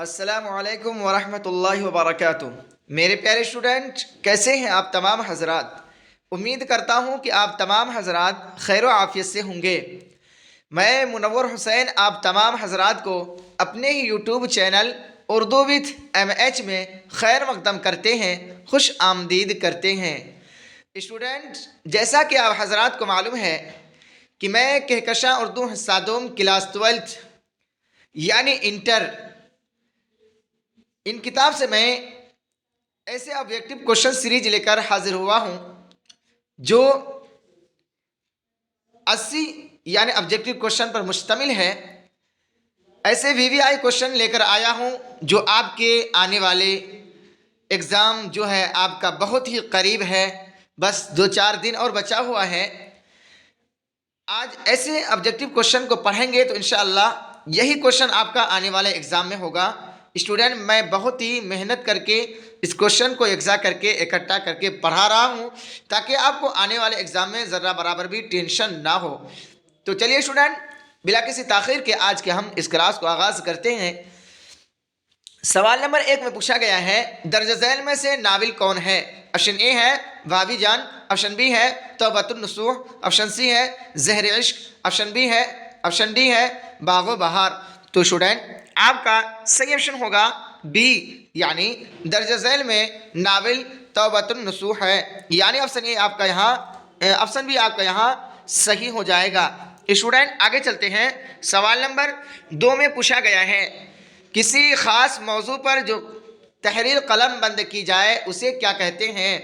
अस्सलामुअलैकुम वरहमतुल्लाहि वबरकातुहू। मेरे प्यारे स्टूडेंट, कैसे हैं आप तमाम हजरात। उम्मीद करता हूँ कि आप तमाम हजरात खैर आफियत से होंगे। मैं मुनव्वर हुसैन आप तमाम हजरात को अपने ही YouTube channel Urdu with MH में खैर मकदम करते हैं, खुश आमदीद करते हैं। स्टूडेंट, जैसा कि आप हजरात को मालूम है कि मैं कहकशा उर्दू हिस्सादोम क्लास 12 यानी इंटर इन किताब से मैं ऐसे ऑब्जेक्टिव क्वेश्चन सीरीज लेकर हाजिर हुआ हूं जो 80 यानी ऑब्जेक्टिव क्वेश्चन पर मुश्तमिल है। ऐसे VVI क्वेश्चन लेकर आया हूं जो आपके आने वाले एग्ज़ाम जो है आपका बहुत ही करीब है, बस 2-4 दिन और बचा हुआ है। आज ऐसे ऑब्जेक्टिव क्वेश्चन को पढ़ेंगे तो इंशाअल्लाह यही क्वेश्चन आपका आने वाले एग्ज़ाम में होगा। स्टूडेंट, मैं बहुत ही मेहनत करके इस क्वेश्चन को एग्जा करके इकट्ठा करके पढ़ा रहा हूँ ताकि आपको आने वाले एग्ज़ाम में ज़रा बराबर भी टेंशन ना हो। तो चलिए स्टूडेंट, बिला किसी ताख़ीर के आज के हम इस क्लास को आगाज़ करते हैं। सवाल नंबर 1 में पूछा गया है, दर्ज झैल में से नाविल कौन है। ऑप्शन ए है भाभी जान, ऑप्शन बी है तौबतुन नसूह, ऑप्शन सी है ज़हर इश्क, ऑप्शन डी है बागो बहार। तो स्टूडेंट, आपका सही ऑप्शन होगा बी, यानी दर्ज झैल में नाविल तौबतुन नसूह है, यानी ऑप्शन ए आपका यहाँ, ऑप्शन बी आपका यहाँ सही हो जाएगा। स्टूडेंट, आगे चलते हैं। सवाल नंबर 2 में पूछा गया है, किसी ख़ास मौजू पर जो तहरीर कलम बंद की जाए उसे क्या कहते हैं।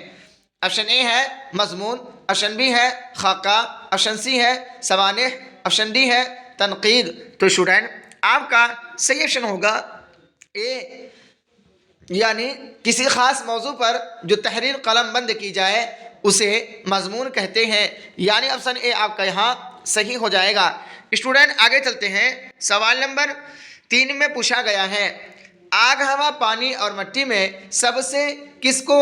ऑप्शन ए है मजमून, ऑप्शन बी है खाका, ऑप्शन सी है सवानेह, ऑप्शन डी है तनकीद। तो स्टूडेंट, आपका सही ऑप्शन होगा ए, यानी किसी ख़ास मौजू पर जो तहरीर कलम बंद की जाए उसे मजमून कहते हैं, यानी ऑप्शन ए आपका यहाँ सही हो जाएगा। स्टूडेंट, आगे चलते हैं। सवाल नंबर 3 में पूछा गया है, आग, हवा, पानी और मिट्टी में सबसे किसको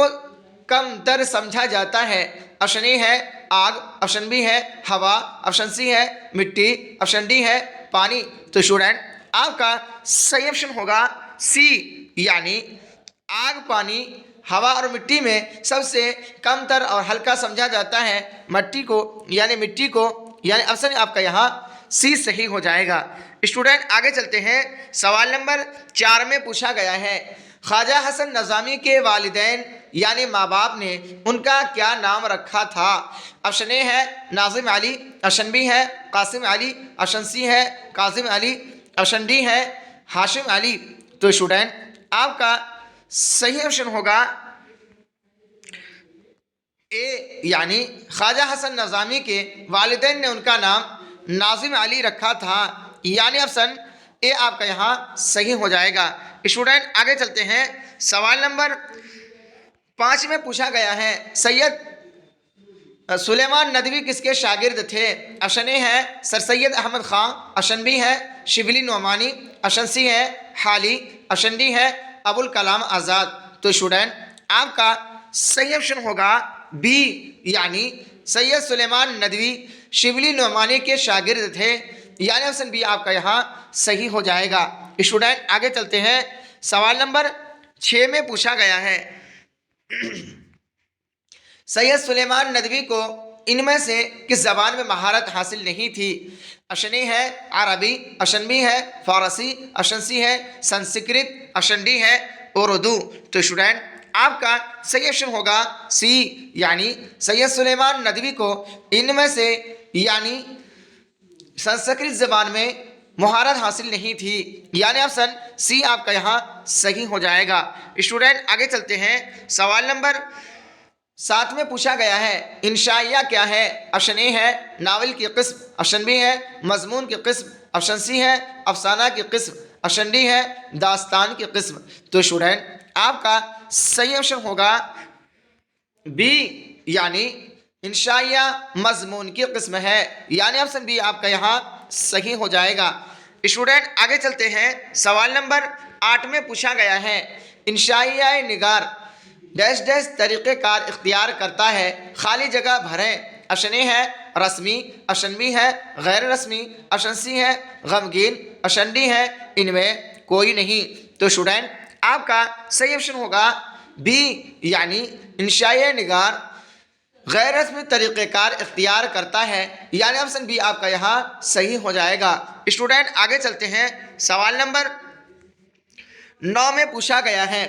कम दर समझा जाता है। ऑप्शन ए है आग, ऑप्शन बी है हवा, ऑप्शन सी है मिट्टी, ऑप्शन डी है पानी। तो स्टूडेंट, आपका सही ऑप्शन होगा सी, यानी आग, पानी, हवा और मिट्टी में सबसे कम तर और हल्का समझा जाता है मिट्टी को, यानी ऑप्शन आपका यहाँ सी सही हो जाएगा। स्टूडेंट, आगे चलते हैं। सवाल नंबर 4 में पूछा गया है, ख्वाजा हसन नज़ामी के वालिदैन यानी माँ बाप ने उनका क्या नाम रखा था। ऑप्शन ए है नाजिम अली, ऑप्शन बी है कासिम अली, ऑप्शन सी है कासिम अली, ऑप्शन डी है हाशिम अली। तो स्टूडेंट, आपका सही ऑप्शन होगा ए, यानी ख्वाजा हसन नज़ामी के वालिदैन ने उनका नाम नाजिम अली रखा था, यानी ऑप्शन ए आपका यहाँ सही हो जाएगा। स्टूडेंट, आगे चलते हैं। सवाल नंबर 5 में पूछा गया है, सैयद सुलेमान नदवी किसके शागिर्द थे। ऑप्शन ए है sir Syed Ahmed Khan, option B है शिबली नोमानी, ऑप्शन सी है हाली, ऑप्शन डी है अबुल कलाम आज़ाद। तो स्टूडेंट, आपका सही ऑप्शन होगा बी, यानी सैयद सुलेमान नदवी शिबली नोमानी के शागिर्द थे, यानी ऑप्शन बी आपका यहाँ सही हो जाएगा। स्टूडेंट, आगे चलते हैं। सवाल नंबर 6 में पूछा गया है, सैयद सुलेमान नदवी को इनमें से किस ज़बान में महारत हासिल नहीं थी। ऑप्शन ए है अरबी, ऑप्शन बी है फ़ारसी, ऑप्शन सी है संस्कृत, ऑप्शन डी है उर्दू। तो स्टूडेंट, आपका सही ऑप्शन होगा सी, यानी सैयद सुलेमान नदवी को इनमें से यानी संस्कृत ज़बान में महारत हासिल नहीं थी, यानी ऑप्शन सी आपका यहाँ सही हो जाएगा। स्टूडेंट, आगे चलते हैं। सवाल नंबर 7 में पूछा गया है, इंशाइया क्या है। ऑप्शन ए है नावल की किस्म, ऑप्शन बी है मजमून की किस्म, ऑप्शन सी है अफसाना की किस्म, ऑप्शन डी है दास्तान की किस्म। तो स्टूडेंट, आपका सही ऑप्शन होगा बी, यानी इंशाइया मजमून की किस्म है, यानी ऑप्शन बी आपका यहाँ सही हो जाएगा। स्टूडेंट, आगे चलते हैं। सवाल नंबर 8 में पूछा गया है, इंशाइया निगार डैश डैश तरीक़ेकार इख्तियार करता है, खाली जगह भरें। ऑप्शन ए है रस्मी, ऑप्शन बी है गैर रस्मी, ऑप्शन सी है गमगीन, ऑप्शन डी है इनमें कोई नहीं। तो स्टूडेंट आपका सही ऑप्शन होगा बी, यानी इंशाए निगार गैर रस्मी तरीक़ेकार इख्तियार करता है, यानी ऑप्शन बी आपका यहाँ सही हो जाएगा। स्टूडेंट आगे चलते हैं, सवाल नंबर 9 में पूछा गया है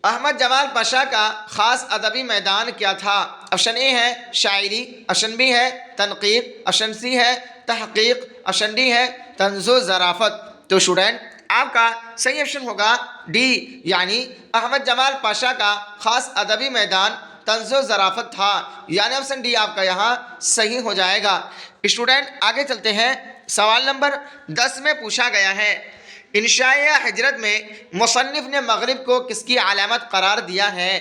अहमद जमाल पाशा का ख़ास अदबी मैदान क्या था? ऑप्शन ए है शायरी, ऑप्शन बी है तनकीद, ऑप्शन सी है तहक़ीक़, ऑप्शन डी है तंज़ो ज़राफ़त। तो स्टूडेंट आपका सही ऑप्शन होगा डी, यानी अहमद जमाल पाशा का ख़ास अदबी मैदान तंज़ो ज़राफ़त था, यानी ऑप्शन डी आपका यहाँ सही हो जाएगा। स्टूडेंट आगे चलते हैं, सवाल नंबर 10 में पूछा गया है इंशाए हिजरत में मुसन्निफ़ ने मगरिब को किसकी अलामत करार दिया है?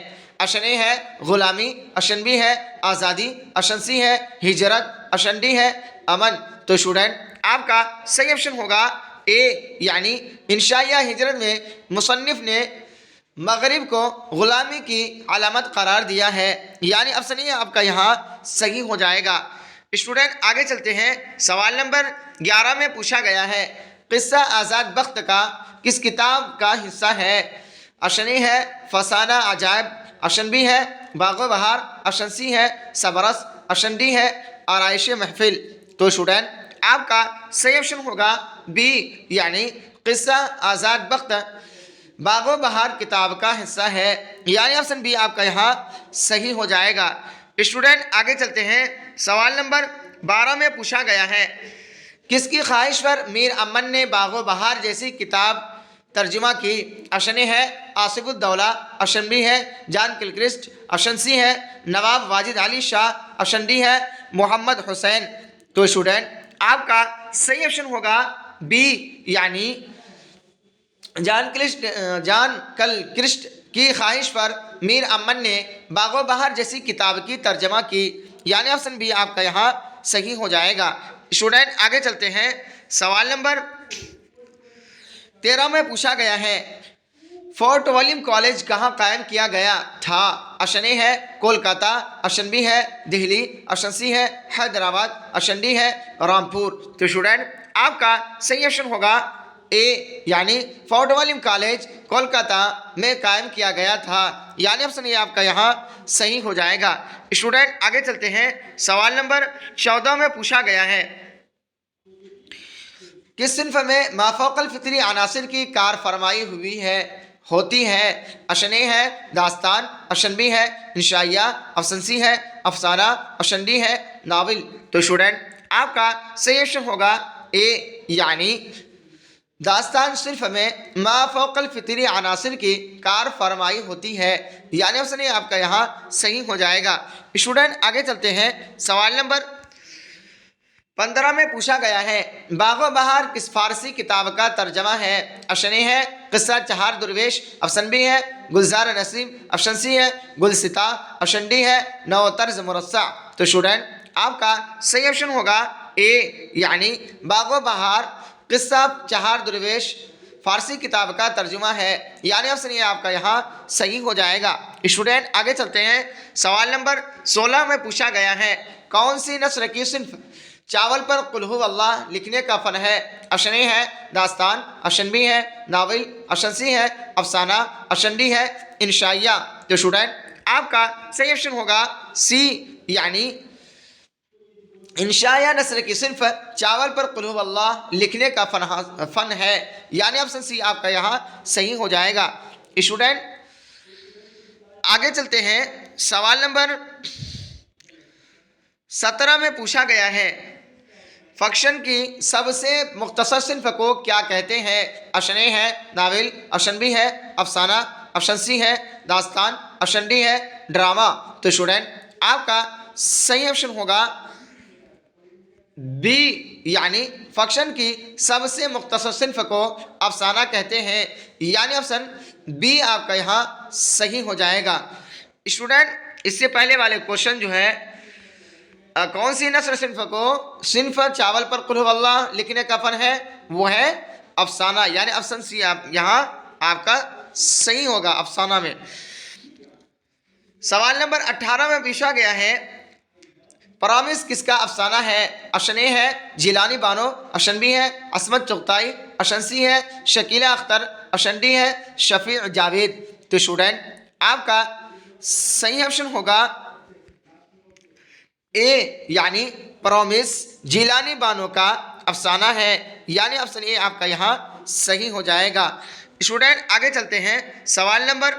ऑप्शन ए है ग़ुलामी, ऑप्शन बी है आज़ादी, ऑप्शन सी है हिजरत, ऑप्शन डी है अमन। तो स्टूडेंट आपका सही ऑप्शन होगा ए, यानी इंशाए हिजरत में मुसन्निफ़ ने मगरिब को ग़ुलामी की अलामत करार दिया है, यानी ऑप्शन ए आपका यहाँ सही हो जाएगा। स्टूडेंट आगे चलते हैं, सवाल नंबर 11 में पूछा गया है किस्सा आज़ाद बख्त का किस किताब का हिस्सा है? ऑप्शन ए है फसाना अजायब, ऑप्शन बी है बाग़ो बहार, ऑप्शन सी है सबरस, ऑप्शन डी है आराइश महफिल। तो स्टूडेंट आपका सही ऑप्शन होगा बी, यानी किस्सा आज़ाद बख्त बाग़ो बहार किताब का हिस्सा है, यानी ऑप्शन बी आपका यहाँ सही हो जाएगा। स्टूडेंट आगे चलते हैं, सवाल नंबर 12 में पूछा गया है किसकी ख्वाहिश पर मीर अमन ने बाग़ो बहार जैसी किताब तर्जुमा की? ऑप्शन ए है आसिफुद्दौला, ऑप्शन बी है जॉन गिलक्रिस्ट, ऑप्शन सी है नवाब वाजिद अली शाह, ऑप्शन डी है मोहम्मद हुसैन। तो स्टूडेंट आपका सही ऑप्शन होगा बी, यानी जॉन गिलक्रिस्ट की ख्वाहिश पर मीर अमन ने बाग़ो बहार जैसी किताब की तर्जमा की, यानी ऑप्शन बी आपका यहाँ सही हो जाएगा। स्टूडेंट आगे चलते हैं, सवाल नंबर 13 में पूछा गया है फोर्ट विलियम कॉलेज कहाँ कायम किया गया था? ऑप्शन ए है कोलकाता, ऑप्शन बी है दिल्ली, ऑप्शन सी है हैदराबाद, ऑप्शन डी है रामपुर। तो स्टूडेंट आपका सही ऑप्शन होगा ए, यानी फोर्ट विलियम कॉलेज कोलकाता में कायम किया गया था, यानी ऑप्शन ए आपका यहाँ सही हो जाएगा। स्टूडेंट आगे चलते हैं, सवाल नंबर 14 में पूछा गया है किस सिन्फ में माफ़ौक़ल फ़ितरी अनासिर की कार फरमाई हुई है होती है? ऑप्शन ए है दास्तान, ऑप्शन बी है इंशाइया, ऑप्शन सी है अफसाना, ऑप्शन डी है नावल। तो स्टूडेंट आपका सही ऑप्शन होगा ए, यानी दास्तान सिर्फ में माफ़ौक़ल फ़ितरी अनासिर की कार फरमाई होती है, यानी ऑप्शन ए आपका यहाँ सही हो जाएगा। स्टूडेंट आगे चलते हैं, सवाल नंबर 15 में पूछा गया है बाग़ो बहार किस फारसी किताब का तर्जमा है? ऑप्शन ए है किस्सा चहार दुर्वेश, ऑप्शन बी है गुलजार नसीम, ऑप्शन सी है गुलसिता, ऑप्शन डी है नौ तर्ज मुरस्सा। तो स्टूडेंट आपका सही ऑप्शन होगा ए, यानी बाग़ो बहार किस्सा चहार दुर्वेश फारसी किताब का तर्जुमा है, यानी ऑप्शन ए आपका यहाँ सही हो जाएगा। स्टूडेंट आगे चलते हैं, सवाल नंबर 16 में पूछा गया है कौन सी नस्र की सिन्फ चावल पर कुल हु अल्लाह लिखने का फ़न है? ऑप्शन ए है दास्तान, ऑप्शन बी है नावल, ऑप्शन सी है अफसाना, ऑप्शन डी है इंशाइया। तो स्टूडेंट आपका सही ऑप्शन होगा सी, यानी इंशाया नस्र की सिर्फ चावल पर कुल हु अल्लाह लिखने का फ़न है, यानी ऑप्शन सी आपका यहाँ सही हो जाएगा। स्टूडेंट आगे चलते हैं, सवाल नंबर 17 में पूछा गया है फ़क्शन की सबसे मुख्तसर सिन्फ को क्या कहते हैं? ऑप्शन ए है नावल, ऑप्शन बी है अफसाना, ऑप्शन सी है दास्तान, ऑप्शन डी है ड्रामा। तो स्टूडेंट आपका सही ऑप्शन होगा बी, यानी फ़क्शन की सबसे मुख्तसर सिन्फ को अफसाना कहते हैं, यानी ऑप्शन बी आपका यहाँ सही हो जाएगा। स्टूडेंट इससे पहले वाले क्वेश्चन जो है कौन सी नस्र सिन्फ चावल पर कुल हु अल्लाह लिखने का फ़न है, वो है अफसाना, यानी ऑप्शन सी आप यहाँ आपका सही होगा अफसाना में। सवाल नंबर 18 में पूछा गया है प्रॉमिस किसका अफसाना है? ऑप्शन ए है जिलानी बानो, ऑप्शन बी है असमत चुगताई, ऑप्शन सी है शकीला अख्तर, ऑप्शन डी है शफी जावेद। तो स्टूडेंट आपका सही ऑप्शन होगा ए, यानी प्रॉमिस जिलानी बानो का अफसाना है, यानी ऑप्शन ए आपका यहाँ सही हो जाएगा। स्टूडेंट आगे चलते हैं। सवाल नंबर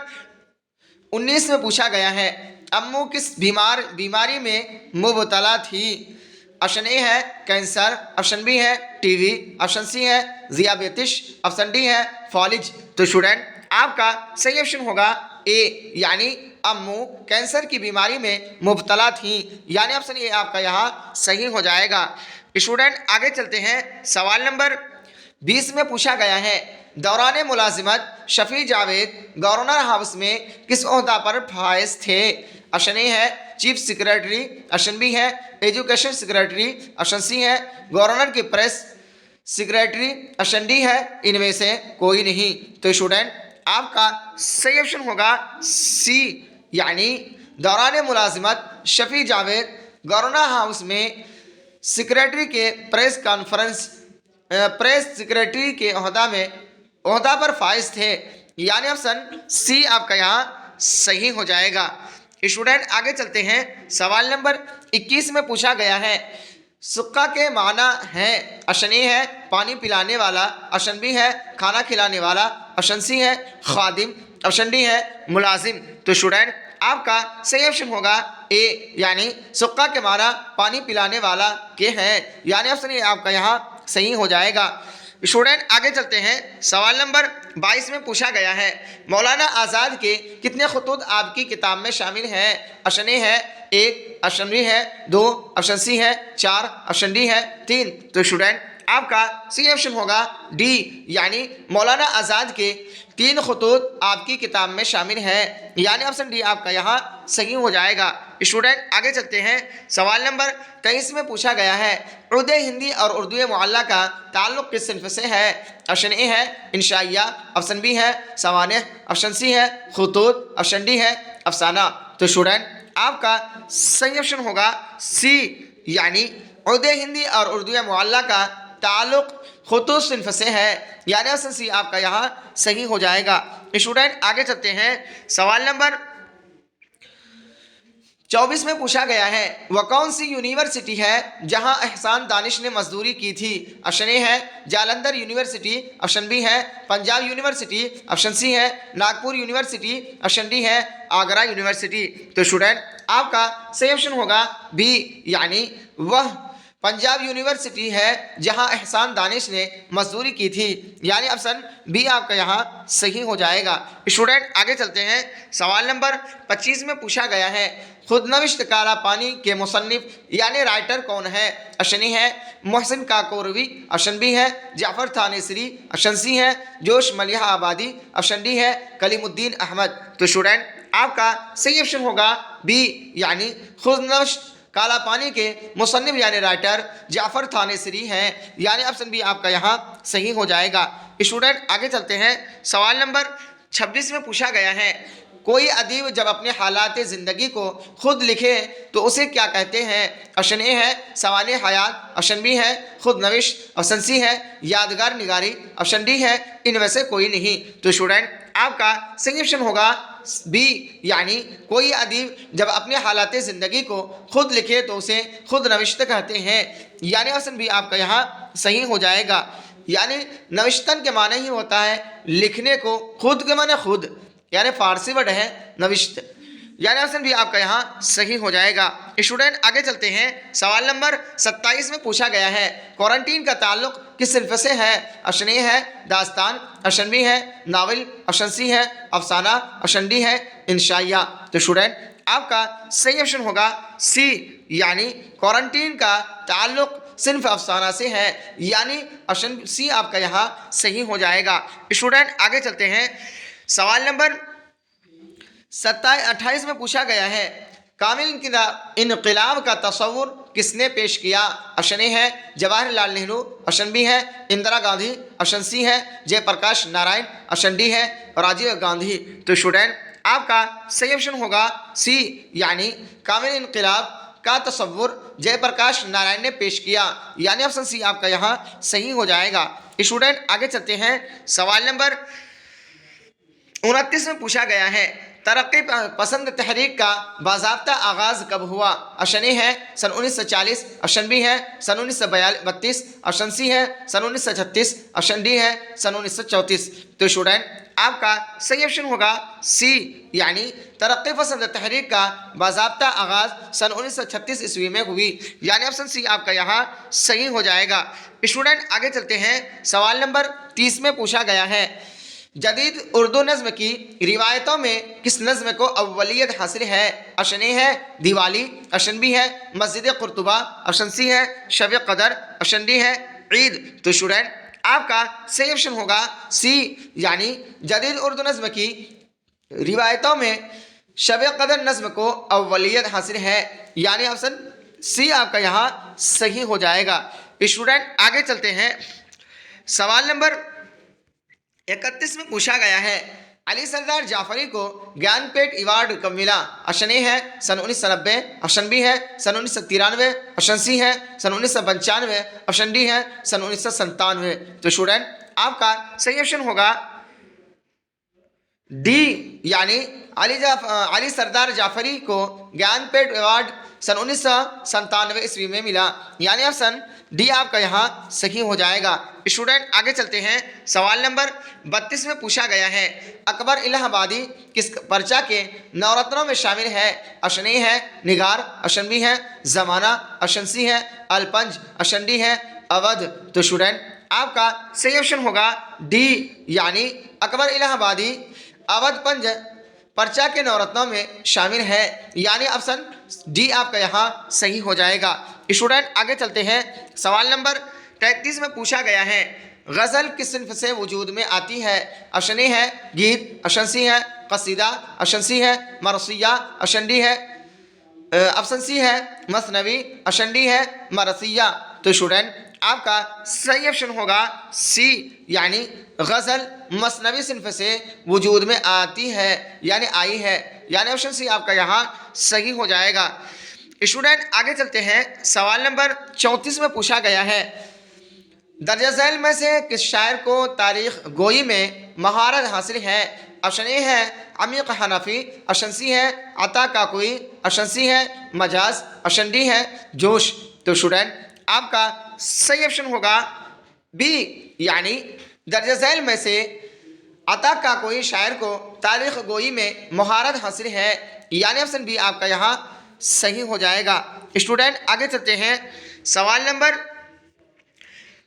19 में पूछा गया है अम्मू किस बीमारी में मुबतला थी? ऑप्शन ए है कैंसर, ऑप्शन बी है टीवी, ऑप्शन सी है ज़ियाबेतिस, ऑप्शन डी है फॉलिज। तो स्टूडेंट आपका सही ऑप्शन होगा ए, यानी अम्मू कैंसर की बीमारी में मुबतला थी, यानी ऑप्शन ए आपका यहाँ सही हो जाएगा। स्टूडेंट आगे चलते हैं। सवाल नंबर 20 में पूछा गया है दौरान मुलाजिमत शफी जावेद गवर्नर हाउस में किस ओहदा पर फाइज थे? ऑप्शन ए है चीफ सेक्रेटरी, ऑप्शन बी है एजुकेशन सेक्रेटरी, ऑप्शन सी है गवर्नर की प्रेस सेक्रेटरी, ऑप्शन डी है इनमें से कोई नहीं। तो स्टूडेंट आपका सही ऑप्शन होगा सी, यानी दौरान मुलाजिमत शफी जावेद गवर्नर हाउस में सेक्रेटरी के प्रेस सेक्रेटरी के ओहदा पर फाइज थे, यानी ऑप्शन सी आपका यहाँ सही हो जाएगा। स्टूडेंट आगे चलते हैं। सवाल नंबर 21 में पूछा गया है सुक्का के माना है? ऑप्शन ए है पानी पिलाने वाला, ऑप्शन बी है खाना खिलाने वाला, ऑप्शन सी है खादिम, ऑप्शन डी है मुलाजिम। तो स्टूडेंट आपका सही ऑप्शन होगा ए, यानी सुक्का के माना पानी पिलाने वाला के हैं, यानी ऑप्शन ए आपका यहाँ सही हो जाएगा। स्टूडेंट आगे चलते हैं। सवाल नंबर 22 में पूछा गया है मौलाना आज़ाद के कितने खुतूत आपकी किताब में शामिल हैं? ऑप्शन ए है 1, ऑप्शन बी है 2, ऑप्शन सी है 4, ऑप्शन डी है 3। तो स्टूडेंट आपका सही ऑप्शन होगा डी, यानी मौलाना आज़ाद के 3 खुतूत आपकी किताब में शामिल हैं, यानी ऑप्शन डी आपका यहाँ सही हो जाएगा। स्टूडेंट आगे चलते हैं। सवाल नंबर 23 में पूछा गया है उर्दू हिंदी और उर्दू मुअल्ला का ताल्लुक़ किस सिन्फ से है? ऑप्शन ए है इंशाइया, ऑप्शन बी है सवानेह, ऑप्शन सी है खुतूत, ऑप्शन डी है अफसाना। तो स्टूडेंट आपका सही ऑप्शन होगा सी, यानी उर्दू हिंदी और उर्दू मुअल्ला का ताल्लुक़ खुतूत सिन्फ से है, यानी ऑप्शन सी आपका यहाँ सही हो जाएगा। स्टूडेंट आगे चलते हैं। सवाल नंबर 24 में पूछा गया है वह कौन सी यूनिवर्सिटी है जहां एहसान दानिश ने मजदूरी की थी? ऑप्शन ए है जालंधर यूनिवर्सिटी, ऑप्शन बी है पंजाब यूनिवर्सिटी, ऑप्शन सी है नागपुर यूनिवर्सिटी, ऑप्शन डी है आगरा यूनिवर्सिटी। तो स्टूडेंट आपका सही ऑप्शन होगा बी, यानी वह पंजाब यूनिवर्सिटी है जहां एहसान दानिश ने मजदूरी की थी, यानी ऑप्शन बी आपका यहाँ सही हो जाएगा। स्टूडेंट आगे चलते हैं। सवाल नंबर 25 में पूछा गया है खुदनविश्त काला पानी के मुसन्निफ यानी राइटर कौन है? ऑप्शन ए है मोहसिन काकोरवी, ऑप्शन बी है जाफ़र थानेसरी, ऑप्शन सी है जोश मलिहा आबादी, ऑप्शन डी है कलीमुद्दीन अहमद। तो स्टूडेंट आपका सही ऑप्शन होगा बी, यानी खुदनविश्त काला पानी के मुसन्निफ यानी राइटर जाफ़र थानेसरी हैं, यानी ऑप्शन बी आपका यहाँ सही हो जाएगा। स्टूडेंट आगे चलते हैं। सवाल नंबर 26 में पूछा गया है कोई अदीब जब अपने हालात ज़िंदगी को खुद लिखे तो उसे क्या कहते हैं? ऑप्शन ए है सवाल हयात, ऑप्शन बी है खुद नविश, ऑप्शन सी है यादगार निगारी, ऑप्शन डी है इनमें से कोई नहीं। तो स्टूडेंट आपका सही ऑप्शन होगा बी, यानी कोई अदीब जब अपने हालात ज़िंदगी को खुद लिखे तो उसे खुद नविश्त कहते हैं, यानी ऑप्शन बी आपका यहाँ सही हो जाएगा। यानी नविश्तन के माने ही होता है लिखने को, खुद के माने खुद, यानी फारसी वर्ड है नविश्त, यानी ऑप्शन बी आपका यहाँ सही हो जाएगा। स्टूडेंट आगे चलते हैं। सवाल नंबर 27 में पूछा गया है क्वारंटीन का ताल्लुक किस सिन्फ से है? ऑप्शन ए है दास्तान, ऑप्शन बी है नावल, ऑप्शन सी है अफसाना, ऑप्शन डी है इंशाइया। तो स्टूडेंट आपका सही ऑप्शन होगा सी, यानी क्वारंटीन का ताल्लुक सिर्फ अफसाना से है, यानी ऑप्शन सी आपका यहाँ सही हो जाएगा। स्टूडेंट आगे चलते हैं। सवाल नंबर 28 में पूछा गया है कामिल इनकलाब का तस्वुर किसने पेश किया? ऑप्शन ए है जवाहरलाल नेहरू, ऑप्शन बी है इंदिरा गांधी, ऑप्शन सी है जयप्रकाश नारायण, ऑप्शन डी है राजीव गांधी। तो स्टूडेंट आपका सही ऑप्शन होगा सी, यानी कामिल इनकलाब का तस्वुर जयप्रकाश नारायण ने पेश किया, यानी ऑप्शन सी आपका यहाँ सही हो जाएगा। स्टूडेंट आगे चलते हैं, सवाल नंबर 29 में पूछा गया है, तरक्की पसंद तहरीक का बाज़ाब्ता आगाज़ कब हुआ? ऑप्शन ए है सन 1940, ऑप्शन बी है सन 1932, ऑप्शन सी है सन 1936, ऑप्शन डी है सन 1934। तो स्टूडेंट आपका सही ऑप्शन होगा सी, यानी तरक्की पसंद तहरीक का बाज़ाब्ता आगाज़ सन 1936 ईस्वी में हुई, यानी ऑप्शन सी आपका यहाँ सही हो जाएगा। स्टूडेंट आगे चलते हैं, सवाल नंबर 30 में पूछा गया है, जदीद उर्दू नज़्म की रिवायतों में किस नज़्म को अव्वलियत हासिल है? ऑप्शन ए है दिवाली, ऑप्शन बी है मस्जिद कुर्तुबा, ऑप्शन सी है शब कदर, ऑप्शन डी है ईद। तो स्टूडेंट आपका सही ऑप्शन होगा सी, यानी जदीद उर्दू नज़्म की रिवायतों में शब कदर नज़्म को अव्वलियत हासिल है, यानी ऑप्शन सी आपका यहाँ सही हो जाएगा। स्टूडेंट आगे चलते हैं, सवाल नंबर 31 में पूछा गया है, अली सरदार जाफरी को ज्ञानपीठ अवार्ड कब मिला? ऑप्शन ए है सन 1990, ऑप्शन बी है सन 1993, ऑप्शन सी है सन 1995, ऑप्शन डी है सन 1997। तो स्टूडेंट आपका सही ऑप्शन होगा डी, यानी अली सरदार जाफरी को ज्ञानपीठ अवार्ड सन 1997 ईस्वी में मिला, यानी ऑप्शन डी आपका यहाँ सही हो जाएगा। स्टूडेंट आगे चलते हैं, सवाल नंबर 32 में पूछा गया है, अकबर इलाहाबादी किस पर्चा के नवरत्नों में शामिल है? ऑप्शन ए है निगार, ऑप्शन बी है जमाना, ऑप्शन सी है अलपंज, ऑप्शन डी है अवध। तो स्टूडेंट आपका सही ऑप्शन होगा डी, यानी अकबर इलाहाबादी अवध पंज पर्चा के नवरत्नों में शामिल है, यानी ऑप्शन डी आपका यहाँ सही हो जाएगा। स्टूडेंट आगे चलते हैं, सवाल नंबर 33 में पूछा गया है, गज़ल किस सिन्फ से वजूद में आती है? ऑप्शन ए है गीत, ऑप्शन सी है कसीदा, ऑप्शन सी है मरसिया, ऑप्शन डी है ऑप्शन सी है मसनवी, ऑप्शन डी है मरसिया। तो स्टूडेंट आपका सही ऑप्शन होगा सी, यानी गज़ल मसनवी सिन्फ से वजूद में आती है, यानी आई है, यानी ऑप्शन सी आपका यहाँ सही हो जाएगा। स्टूडेंट आगे चलते हैं, सवाल नंबर 34 में पूछा गया है, दर्ज झैल में से किस शायर को तारीख गोई में महारत हासिल है? ऑप्शन ए है अमीक हनफी, ऑप्शन सी है अता काकोई, ऑप्शन सी है मजाज, ऑप्शन डी है जोश। तो स्टूडेंट आपका सही ऑप्शन होगा बी, यानी दर्ज झैल में से अता काकोई शायर को तारीख गोई में महारत हासिल है, यानी ऑप्शन बी आपका यहाँ सही हो जाएगा। स्टूडेंट आगे चलते हैं, सवाल नंबर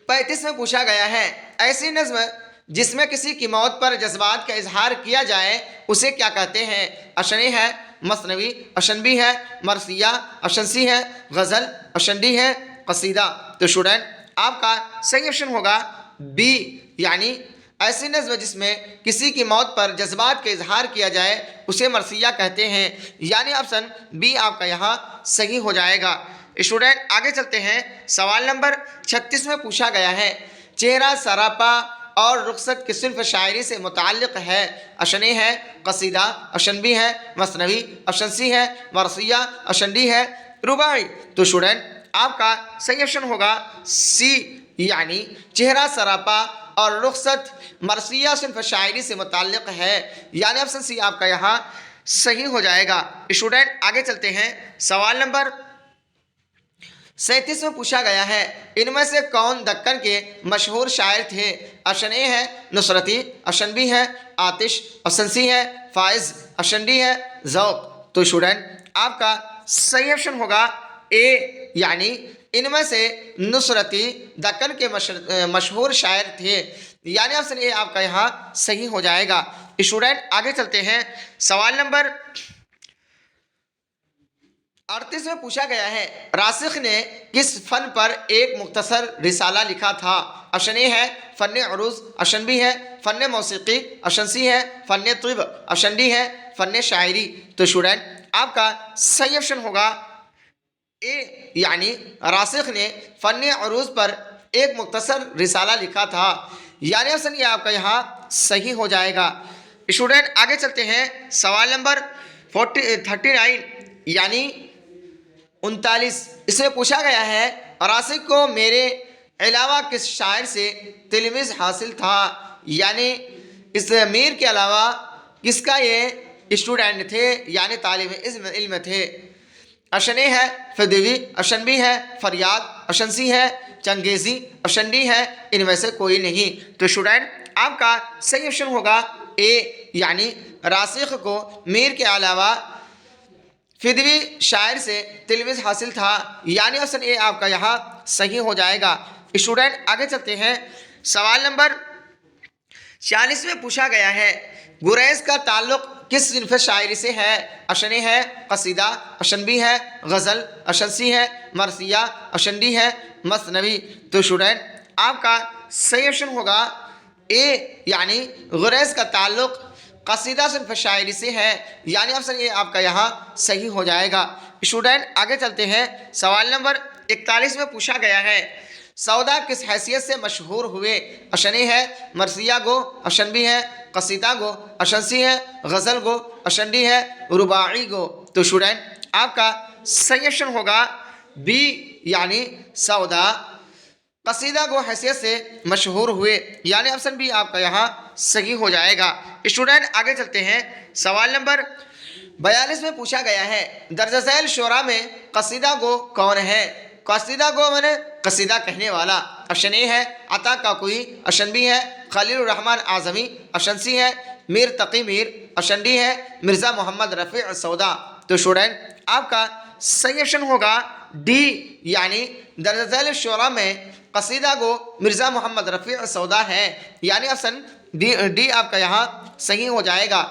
35 में पूछा गया है, ऐसी नज़्म जिसमें किसी की मौत पर जज्बात का इजहार किया जाए उसे क्या कहते हैं? ऑप्शन ए है मसनवी, ऑप्शन बी है मरसिया, ऑप्शन सी है गज़ल, ऑप्शन डी है कसीदा। तो स्टूडेंट आपका सही ऑप्शन होगा बी, यानी ऐसी नज़्म जिसमें किसी की मौत पर जज्बात का इजहार किया जाए उसे मरसिया कहते हैं, यानी ऑप्शन बी आपका यहाँ सही हो जाएगा। स्टूडेंट आगे चलते हैं, सवाल नंबर 36 में पूछा गया है, चेहरा सरापा और रुखसत किस सिन्फ शायरी से मुताल्लिक़ है? ऑप्शन ए है कसीदा, ऑप्शन बी है मसनवी, ऑप्शन सी है मरसिया, ऑप्शन डी है रुबाई। तो स्टूडेंट आपका सही ऑप्शन होगा सी, यानी चेहरा सरापा और रुखसत मरसिया सिन्फ शायरी से मुताल्लिक़ है, यानी ऑप्शन सी आपका यहाँ सही हो जाएगा। स्टूडेंट आगे चलते हैं, सवाल नंबर 37 में पूछा गया है, इनमें से कौन दक्कन के मशहूर शायर थे? ऑप्शन ए है नुसरती, ऑप्शन बी है आतिश, ऑप्शन सी है फाइज, ऑप्शन डी है ज़ौक़। तो स्टूडेंट आपका सही ऑप्शन होगा ए, यानी इनमें से नुसरती दक्कन के मशहूर शायर थे, यानी ऑप्शन ए आपका यहाँ सही हो जाएगा। स्टूडेंट आगे चलते हैं, सवाल नंबर 38 में पूछा गया है, रासिख ने किस फ़न पर एक मुख्तसर रिसाला लिखा था? ऑप्शन ए है फ़न उरूज़, ऑप्शन बी है फ़न मौसीकी, ऑप्शन सी है फ़न तिब, ऑप्शन डी है फ़न शायरी। तो स्टूडेंट आपका सही ऑप्शन होगा ए, यानी रासिख ने फ़न उरूज़ पर एक मुख्तसर रिसाला लिखा था, यानी ऑप्शन ये आपका यहाँ सही हो जाएगा। स्टूडेंट आगे चलते हैं, सवाल नंबर 39 यानी 39, इसमें पूछा गया है रासिक को मेरे अलावा किस शायर से तिलमिज़ हासिल था, यानी इस मीर के अलावा किसका ये स्टूडेंट थे, यानी तालिब इल्म थे। ऑप्शन ए है फदवी, ऑप्शन बी है फरियाद, ऑप्शन सी है चंगेज़ी, ऑप्शन डी है इनमें से कोई नहीं। तो स्टूडेंट आपका सही ऑप्शन होगा ए, यानी रासिख को मीर के अलावा फिदवी शायर से तिलमिज़ हासिल था, यानी ऑप्शन ए आपका यहाँ सही हो जाएगा। स्टूडेंट आगे चलते हैं। सवाल नंबर 40 में पूछा गया है गुरैज़ का ताल्लुक़ किस सिन्फ़ शायरी से है। ऑप्शन ए है कसीदा, ऑप्शन बी है गज़ल, ऑप्शन सी है मरसिया, ऑप्शन डी है मसनवी। तो स्टूडेंट आपका सही ऑप्शन होगा ए, यानी गुरैज़ का ताल्लुक़ कसीदा सिन्फ़ शायरी से है, यानी ऑप्शन ए आपका यहाँ सही हो जाएगा। स्टूडेंट आगे चलते हैं। सवाल नंबर 41 में पूछा गया है सौदा किस हैसियत से मशहूर हुए। ऑप्शन ए है मरसिया गो, ऑप्शन बी है कसीदा गो, ऑप्शन सी है गज़ल गो, ऑप्शन डी है रुबाई गो। तो स्टूडेंट आपका सही ऑप्शन होगा बी, यानी सौदा कसीदा गो हैसियत से मशहूर हुए, यानी ऑप्शन बी आपका यहाँ सही हो जाएगा। स्टूडेंट आगे चलते हैं। सवाल नंबर 42 में पूछा गया है दर्ज झैल शुरा में कसीदा गो कौन है। कसीदा गो मैंने कसीदा कहने वाला। ऑप्शन ए है अता काकोई, ऑप्शन बी है खलील रहमान आज़मी, ऑप्शन सी है मीर तकी मीर, ऑप्शन डी है मिर्ज़ा मोहम्मद रफ़ी सौदा। तो स्टूडेंट आपका सही ऑप्शन होगा डी, यानी दर्ज झैल शुरा में कसीदा गो मिर्ज़ा मोहम्मद रफ़ी सौदा है, यानी ऑप्शन डी आपका यहाँ सही हो जाएगा।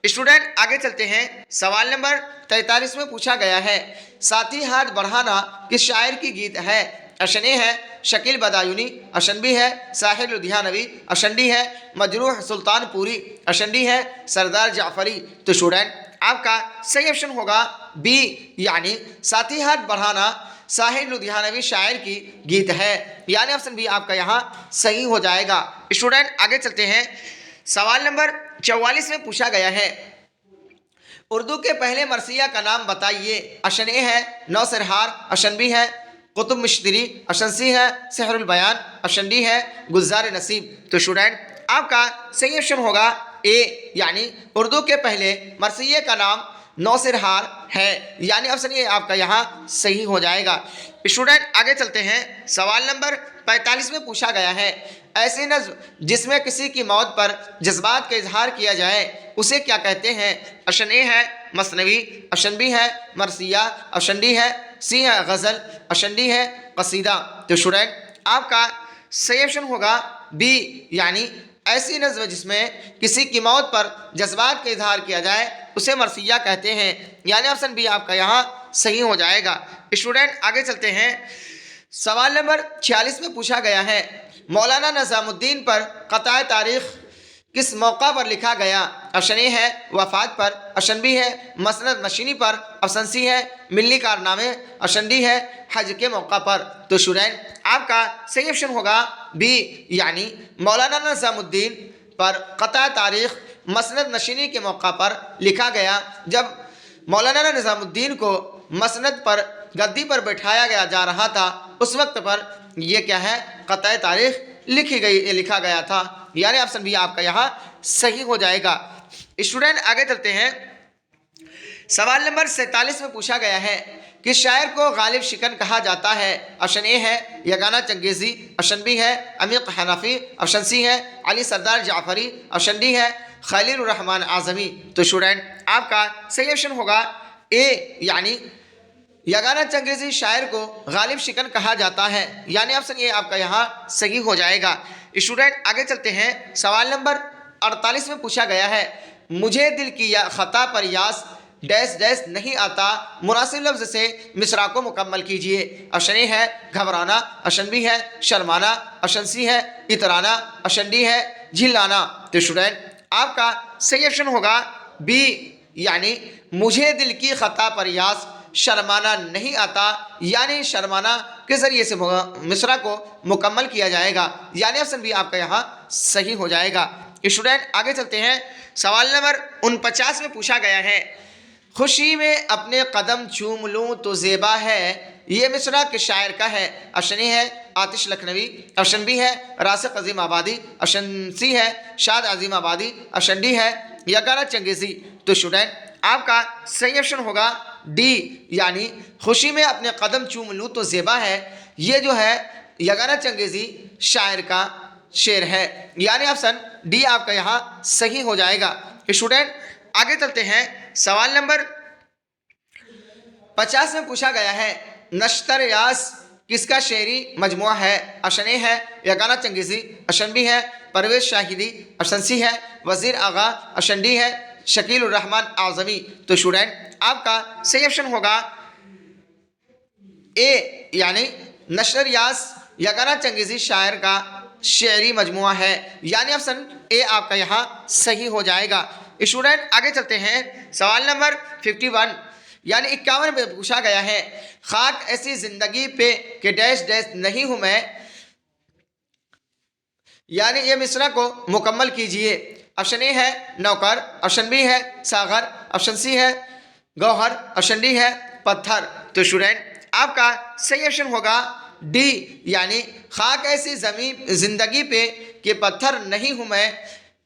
स्टूडेंट आगे चलते हैं। सवाल नंबर 43 में पूछा गया है साथी हाथ बढ़ाना किस शायर की गीत है। ऑप्शन ए है शकील बदायूनी, ऑप्शन बी है साहिर लुधियानवी, ऑप्शन डी है मजरूह सुल्तानपुरी, ऑप्शन डी है सरदार जाफरी। तो स्टूडेंट आपका सही ऑप्शन होगा बी, यानी साथी हाथ बढ़ाना साहिर लुधियानवी शायर की गीत है, यानी ऑप्शन बी आपका यहाँ सही हो जाएगा। स्टूडेंट आगे चलते हैं। सवाल नंबर 44 में पूछा गया है उर्दू के पहले मरसिया का नाम बताइए। ऑप्शन ए है नौसरहार, ऑप्शन बी है कुतुब मिश्तरी, ऑप्शन सी है सहरुल बयान, ऑप्शन डी है गुलजार नसीब। तो स्टूडेंट आपका सही ऑप्शन होगा ए, यानी उर्दू के पहले मरसिये का नाम नौसरहार है, यानी ऑप्शन ए आपका यहाँ सही हो जाएगा। स्टूडेंट आगे चलते हैं। सवाल नंबर 45 में पूछा गया है ऐसी नज़्म जिसमें किसी की मौत पर जज्बात का इजहार किया जाए उसे क्या कहते हैं। ऑप्शन ए है मसनवी, ऑप्शन बी है मरसिया, ऑप्शन डी है सी है गज़ल, ऑप्शन डी है कसीदा। तो स्टूडेंट आपका सही ऑप्शन होगा बी, यानी ऐसी नज़्म जिसमें किसी की मौत पर जज्बात का इजहार किया जाए उसे मरसिया कहते हैं, यानी ऑप्शन बी आपका यहाँ सही हो जाएगा। स्टूडेंट आगे चलते हैं। सवाल नंबर 46 में पूछा गया है मौलाना निज़ामुद्दीन पर क़ताए तारीख़ किस मौका पर लिखा गया। ऑप्शन ए है वफ़ात पर, ऑप्शन बी है मसनद नशीनी पर, ऑप्शन सी है मिल्ली कारनामे, ऑप्शन डी है हज के मौका पर। तो स्टूडेंट आपका सही ऑप्शन होगा बी, यानी मौलाना निज़ामुद्दीन पर क़ताए तारीख़ मसनद नशीनी के मौका पर लिखा गया। जब मौलाना निज़ामुद्दीन को मसनद पर गद्दी पर बैठाया गया जा रहा था उस वक्त पर यह क्या है क़ताए तारीख़ लिखा गया था, यानी ऑप्शन बी आपका यहाँ सही हो जाएगा। स्टूडेंट आगे चलते हैं। सवाल नंबर 47 में पूछा गया है कि शायर को गालिब शिकन कहा जाता है। ऑप्शन ए है यगाना चंगेज़ी, ऑप्शन बी है अमीक हनफी, ऑप्शन सी है अली सरदार जाफरी, ऑप्शन डी है खलील रहमान आज़मी। तो स्टूडेंट आपका सही ऑप्शन होगा ए, यानी यगाना चंगेज़ी शायर को गालिब शिकन कहा जाता है, यानी ऑप्शन ए आपका यहाँ सही हो जाएगा। स्टूडेंट आगे चलते हैं। सवाल नंबर 48 में पूछा गया है मुझे दिल की ख़ता पर यास डैश डैश नहीं आता मुनासिब लफ्ज़ से मिसरा को मुकम्मल कीजिए। ऑप्शन ए है घबराना, ऑप्शन बी है शर्माना, ऑप्शन सी है इतराना, ऑप्शन डी है झिल्लाना। तो स्टूडेंट आपका सही ऑप्शन होगा बी, यानी मुझे दिल की ख़ता पर यास शर्माना नहीं आता, यानी शर्माना के ज़रिए से मिसरा को मुकम्मल किया जाएगा, यानी ऑप्शन बी आपका यहाँ सही हो जाएगा। स्टूडेंट आगे चलते हैं। सवाल नंबर 49 में पूछा गया है खुशी में अपने कदम चूम लूँ तो ज़ेबा है, ये मिसरा किस शायर का है? ऑप्शन ए है आतिश लखनवी, ऑप्शन बी है रासिक अजीम आबादी, ऑप्शन सी है शाद अजीम आबादी, ऑप्शन डी है यगाना चंगेज़ी। तो स्टूडेंट आपका सही ऑप्शन होगा डी, यानी खुशी में अपने कदम चूम लूँ तो ज़ेबा है, ये जो है यगाना चंगेज़ी शायर का शेर है, यानी ऑप्शन डी आपका यहाँ सही हो जाएगा। स्टूडेंट आगे चलते हैं, सवाल नंबर 50 में पूछा गया है नश्तर यास किसका शेरी मजमुआ है? ऑप्शन ए है यगाना चंगेज़ी, ऑप्शन बी है परवेज शाहिदी, ऑप्शन सी है वजीर आगा, ऑप्शन डी है शकील उर रहमान आज़मी। तो स्टूडेंट आपका सही ऑप्शन होगा ए, यानी नश्तर यास यगाना चंगेज़ी शायर का शेरी मजमुआ है, यानी ऑप्शन ए आपका यहाँ सही हो जाएगा। स्टूडेंट आगे चलते हैं, सवाल नंबर 51 यानी 51 में पूछा गया है खाक ऐसी जिंदगी पे कि डैश डैश नहीं हूं मैं, यानी ये मिसरा को मुकम्मल कीजिए। ऑप्शन ए है नौकर, ऑप्शन बी है सागर, ऑप्शन सी है गौहर, ऑप्शन डी है पत्थर। तो स्टूडेंट आपका सही ऑप्शन होगा डी, यानी खाक ऐसी जिंदगी पे कि पत्थर नहीं हूं मैं,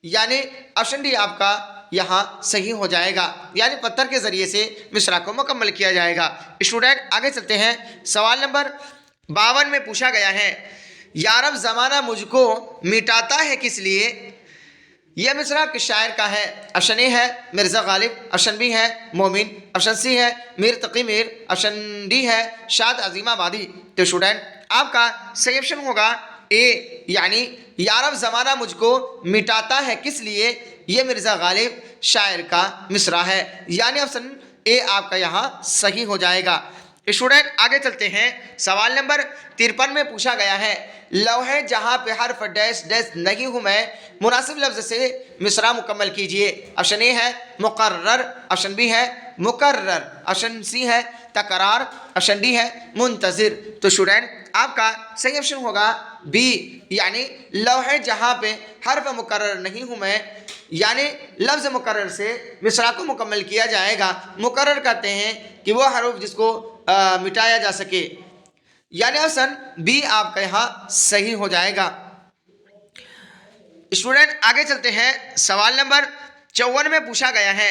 यानी ऑप्शन डी आपका यहाँ सही हो जाएगा, यानी पत्थर के जरिए से मिसरा को मुकम्मल किया जाएगा। स्टूडेंट आगे चलते हैं, सवाल नंबर 52 में पूछा गया है यारब ज़माना मुझको मिटाता है किस लिए, यह मिसरा किस शायर का है? ऑप्शन ए है मिर्ज़ा गालिब, ऑप्शन बी है मोमिन, ऑप्शन सी है मीर तकी मीर, ऑप्शन डी है शाद अजीम आबादी। तो स्टूडेंट आपका सही ऑप्शन होगा ए, यानी यारब ज़माना मुझको मिटाता है किस लिए, ये मिर्ज़ा गालिब शायर का मिसरा है, यानी ऑप्शन ए आपका यहाँ सही हो जाएगा। स्टूडेंट आगे चलते हैं, सवाल नंबर 53 में पूछा गया है लौहे जहाँ पे हर्फ डैश डैश नहीं हूँ मैं, मुनासिब लफ्ज़ से मिसरा मुकम्मल कीजिए। ऑप्शन ए है मुकर्रर, ऑप्शन बी है मुकर्रर, ऑप्शन सी है तकरार, ऑप्शन डी है मुंतज़िर। तो स्टूडेंट आपका सही ऑप्शन होगा बी, यानी लौहे जहाँ पे हर्फ मुकर्रर नहीं हूँ मैं, यानी लफ्ज़ मुकर्रर से मिसरा को मुकम्मल किया जाएगा। मुकर्रर कहते हैं कि वो हरूफ जिसको मिटाया जा सके, यानी ऑप्शन बी आपका यहाँ सही हो जाएगा। स्टूडेंट आगे चलते हैं, सवाल नंबर 54 में पूछा गया है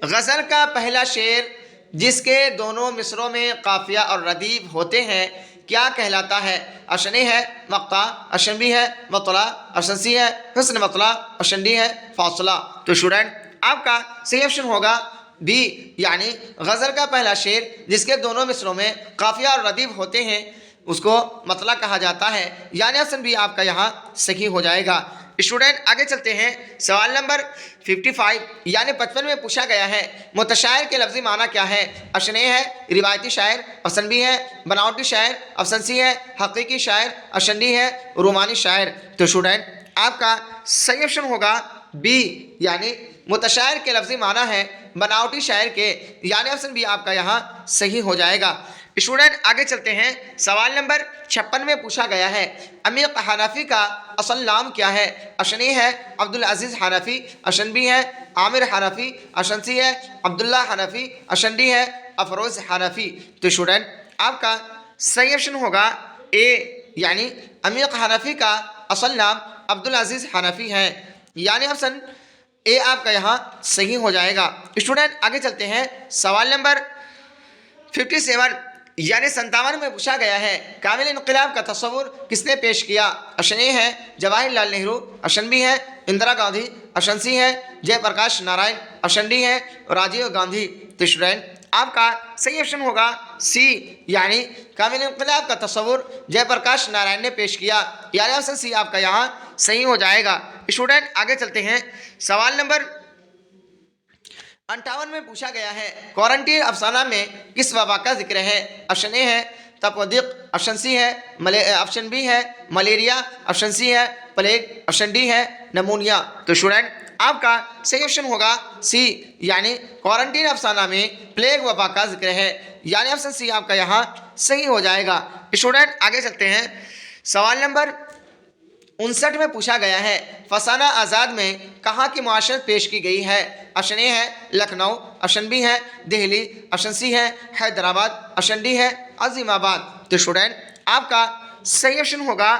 गज़ल का पहला शेर जिसके दोनों मिसरों में काफिया और रदीफ होते हैं क्या कहलाता है? ऑप्शन ए है मक्ता, ऑप्शन बी है मतला, ऑप्शन सी है हुस्न मतला, ऑप्शन डी है फासला। तो स्टूडेंट आपका सही ऑप्शन होगा बी, यानी गज़ल का पहला शेर जिसके दोनों मिसरों में काफिया और रदीफ होते हैं उसको मतला कहा जाता है, यानी ऑप्शन बी आपका यहाँ सही हो जाएगा। स्टूडेंट आगे चलते हैं, सवाल नंबर 55 यानी 55 में पूछा गया है मुतशायर के लफ्ज़ी माना क्या है? ऑप्शन ए है रिवायती शायर, ऑप्शन बी है बनावटी शायर, ऑप्शन सी है हकीकी शायर, ऑप्शन डी है रोमानी शायर। तो स्टूडेंट आपका सही ऑप्शन होगा बी, यानी मुतशायर के लफ्ज़ी माना है बनावटी शायर के, यानी ऑप्शन बी आपका यहाँ सही हो जाएगा। स्टूडेंट आगे चलते हैं, सवाल नंबर 56 में पूछा गया है अमीर हनफी का असल नाम क्या है? ऑप्शन ए है अब्दुल अजीज़ हनफी, ऑप्शन बी है आमिर हनफी, ऑप्शन सी है अब्दुल्ला हनफी, ऑप्शन डी है अफरोज़ हनफी। तो स्टूडेंट आपका सही ऑप्शन होगा ए, यानी अमीर हनफी का असल नाम अब्दुल अजीज़ हनफी है, यानी ऑप्शन ए आपका यहाँ सही हो जाएगा। स्टूडेंट आगे चलते हैं, सवाल नंबर 57 यानी 57 में पूछा गया है कामिल इनकलाब का तस्वुर किसने पेश किया? ऑप्शन ए है जवाहरलाल नेहरू, ऑप्शन बी है इंदिरा गांधी, ऑप्शन सी है जयप्रकाश नारायण, ऑप्शन डी है राजीव गांधी। तो स्टूडेंट आपका सही ऑप्शन होगा सी, यानी कामिल इनकलाब का तस्वुर जयप्रकाश नारायण ने पेश किया, यानी ऑप्शन सी आपका यहाँ सही हो जाएगा। स्टूडेंट आगे चलते हैं, सवाल नंबर 58 में पूछा गया है क्वारंटीन अफसाना में किस वबा का जिक्र है? ऑप्शन ए है तपदिक, ऑप्शन सी है ऑप्शन बी है मलेरिया, ऑप्शन सी है प्लेग, ऑप्शन डी है नमूनिया। तो स्टूडेंट आपका सही ऑप्शन होगा सी, यानी क्वारंटीन अफसाना में प्लेग वबा का जिक्र है, यानी ऑप्शन सी आपका यहाँ सही हो जाएगा। स्टूडेंट आगे चलते हैं, सवाल नंबर 59 में पूछा गया है फसाना आज़ाद में कहाँ की मुआशरत पेश की गई है? ऑप्शन ए है लखनऊ, ऑप्शन बी है दिल्ली, ऑप्शन सी है हैदराबाद, ऑप्शन डी है अजीमाबाद। तो स्टूडेंट आपका सही ऑप्शन होगा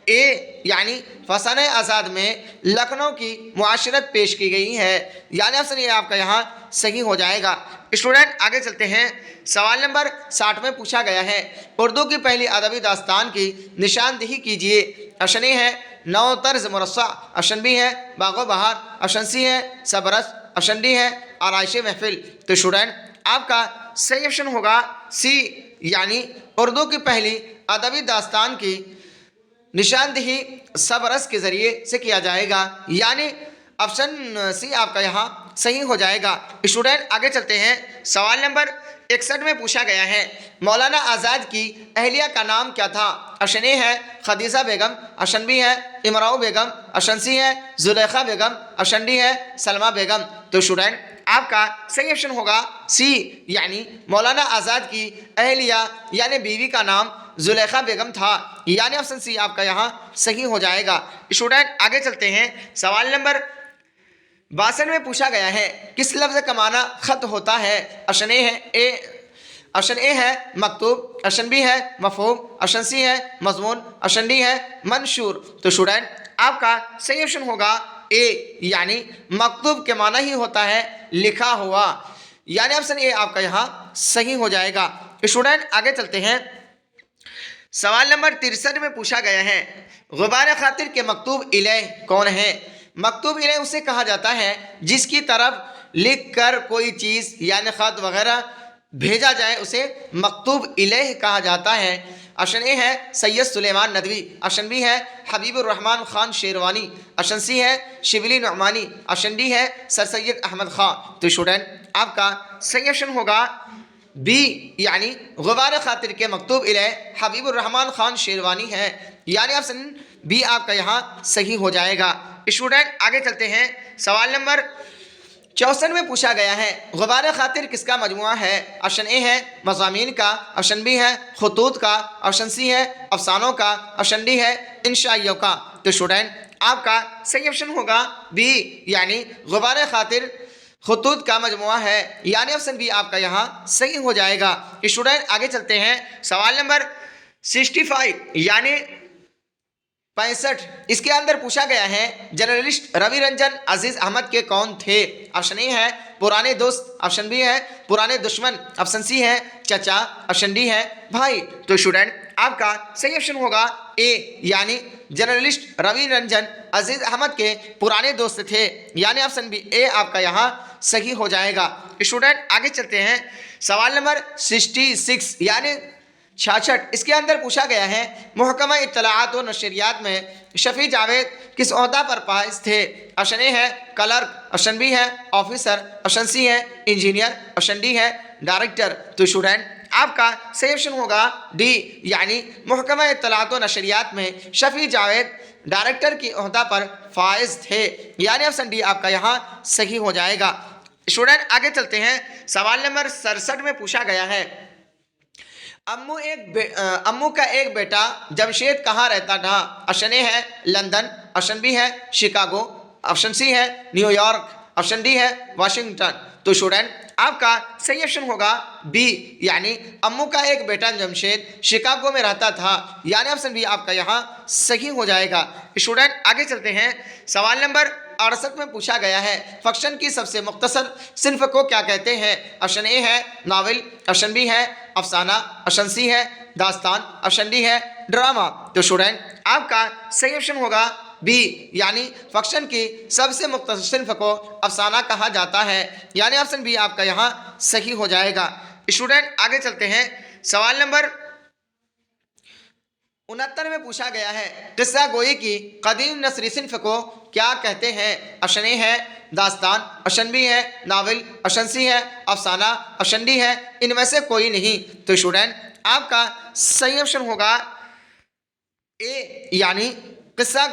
ए, यानी फसाने आज़ाद में लखनऊ की मुआशरत पेश की गई है, यानी ऑप्शन ये आपका यहाँ सही हो जाएगा। स्टूडेंट आगे चलते हैं। सवाल नंबर 60 में पूछा गया है उर्दू की पहली अदबी दास्तान की निशानदेही कीजिए। ऑप्शन ए है नौ तर्ज मुरस्सा, ऑप्शन बी है बागो बहार, ऑप्शन सी है सबरस, ऑप्शन डी है आराइश महफिल। तो स्टूडेंट आपका सही ऑप्शन होगा सी, यानी उर्दू की पहली अदबी दास्तान की निशानदेही सबरस के ज़रिए से किया जाएगा, यानी ऑप्शन सी आपका यहाँ सही हो जाएगा। स्टूडेंट आगे चलते हैं। सवाल नंबर 61 में पूछा गया है मौलाना आज़ाद की अहलिया का नाम क्या था। ऑप्शन ए है खदीजा बेगम, ऑप्शन बी है इमराऊ बेगम, ऑप्शन सी है जुलेखा बेगम, ऑप्शन डी है सलमा बेगम। तो स्टूडेंट आपका सही ऑप्शन होगा सी, यानी मौलाना आज़ाद की अहलिया यानी बीवी का नाम जुलेखा बेगम था, यानी ऑप्शन सी आपका यहाँ सही हो जाएगा। स्टूडेंट आगे चलते हैं। सवाल नंबर 62 में पूछा गया है किस लफ्ज़ का माना ख़त होता है। ऑप्शन ए है मकतूब, ऑप्शन बी है मफ़हूम, ऑप्शन सी है मज़मून, ऑप्शन डी है मंशूर। तो स्टूडेंट आपका सही ऑप्शन होगा ए, यानी मकतूब के माना ही होता है लिखा हुआ, यानी ऑप्शन ए आपका यहाँ सही हो जाएगा। स्टूडेंट आगे चलते हैं। सवाल नंबर 63 में पूछा गया है गुबार खातिर के मकतूब इलैह कौन है। मकतूब इलैह उसे कहा जाता है जिसकी तरफ लिख कर कोई चीज़ यानी ख़त वगैरह भेजा जाए उसे मकतूब इलैह कहा जाता है। ऑप्शन ए है सैयद सुलेमान नदवी, ऑप्शन बी है हबीबुर रहमान खान शेरवानी, ऑप्शन सी है शिबली नुमानी, ऑप्शन डी है सर सैयद अहमद खां। तो स्टूडेंट आपका सही ऑप्शन होगा बी, यानी गुबार खातिर के मकतूब इलैह हबीबुर रहमान खान शेरवानी है, यानी ऑप्शन बी आपका यहाँ सही हो जाएगा। स्टूडेंट आगे चलते हैं। सवाल नंबर 64 में पूछा गया है गुबार खातिर किसका मजमुआ है। ऑप्शन ए है मज़ामीन का, ऑप्शन बी है खुतूत का, ऑप्शन सी है अफसानों का, ऑप्शन डी है इंशाइयों का। तो स्टूडेंट आपका सही ऑप्शन होगा बी, यानी गुबार खातिर खुतूत का मजमुआ है, यानी ऑप्शन बी आपका यहाँ सही हो जाएगा। स्टूडेंट आगे चलते हैं। सवाल नंबर 65 यानी 65, इसके अंदर पूछा गया है जर्नलिस्ट रवि रंजन अजीज अहमद के कौन थे। ऑप्शन ए है पुराने दोस्त, ऑप्शन बी है पुराने दुश्मन, ऑप्शन सी है चचा, ऑप्शन डी है भाई। तो स्टूडेंट आपका सही ऑप्शन होगा ए, यानी जर्नलिस्ट रवि रंजन अजीज अहमद के पुराने दोस्त थे, यानी ऑप्शन बी ए आपका यहाँ सही हो जाएगा। स्टूडेंट आगे चलते हैं। सवाल नंबर 66 यानी 66, इसके अंदर पूछा गया है महकमा इत्तलाआत व नशरियात में शफी जावेद किस ओहदा पर फाइज थे। ऑप्शन ए है क्लर्क, ऑप्शन बी है ऑफिसर, ऑप्शन सी है इंजीनियर, ऑप्शन डी है डायरेक्टर। तो स्टूडेंट आपका सही ऑप्शन होगा डी, यानी महकमा इत्तलाआत व नशरियात में शफी जावेद डायरेक्टर की ओहदा पर फाइज थे, यानी ऑप्शन डी आपका यहाँ सही हो जाएगा। स्टूडेंट आगे चलते हैं। सवाल नंबर 67 में पूछा गया है अम्मू का एक बेटा जमशेद कहाँ रहता था। ऑप्शन ए है लंदन, ऑप्शन बी है शिकागो, ऑप्शन सी है न्यूयॉर्क, ऑप्शन डी है वाशिंगटन। तो स्टूडेंट आपका सही ऑप्शन होगा बी, यानी अम्मू का एक बेटा जमशेद शिकागो में रहता था, यानी ऑप्शन बी आपका यहाँ सही हो जाएगा। स्टूडेंट आगे चलते हैं। सवाल नंबर 68 में पूछा गया है फ़क्शन की सबसे मुख्तसर सिन्फ को क्या कहते हैं। ऑप्शन ए है नावल, ऑप्शन बी है अफसाना, ऑप्शन सी है दास्तान, ऑप्शन डी है ड्रामा। तो स्टूडेंट आपका सही ऑप्शन होगा बी, यानी फ़क्शन की सबसे मुख्तसर सिन्फ को अफसाना कहा जाता है, यानी ऑप्शन बी आपका यहाँ सही हो जाएगा। स्टूडेंट आगे चलते हैं। सवाल नंबर 69 में पूछा गया है किस्सा गोई की कदीम नस्री सिन्फ को क्या कहते हैं। ऑप्शन ए है दास्तान, ऑप्शन बी है नावल, ऑप्शन सी है अफसाना, ऑप्शन डी है इनमें से कोई नहीं। तो स्टूडेंट आपका सही ऑप्शन होगा ए, यानी किस्सा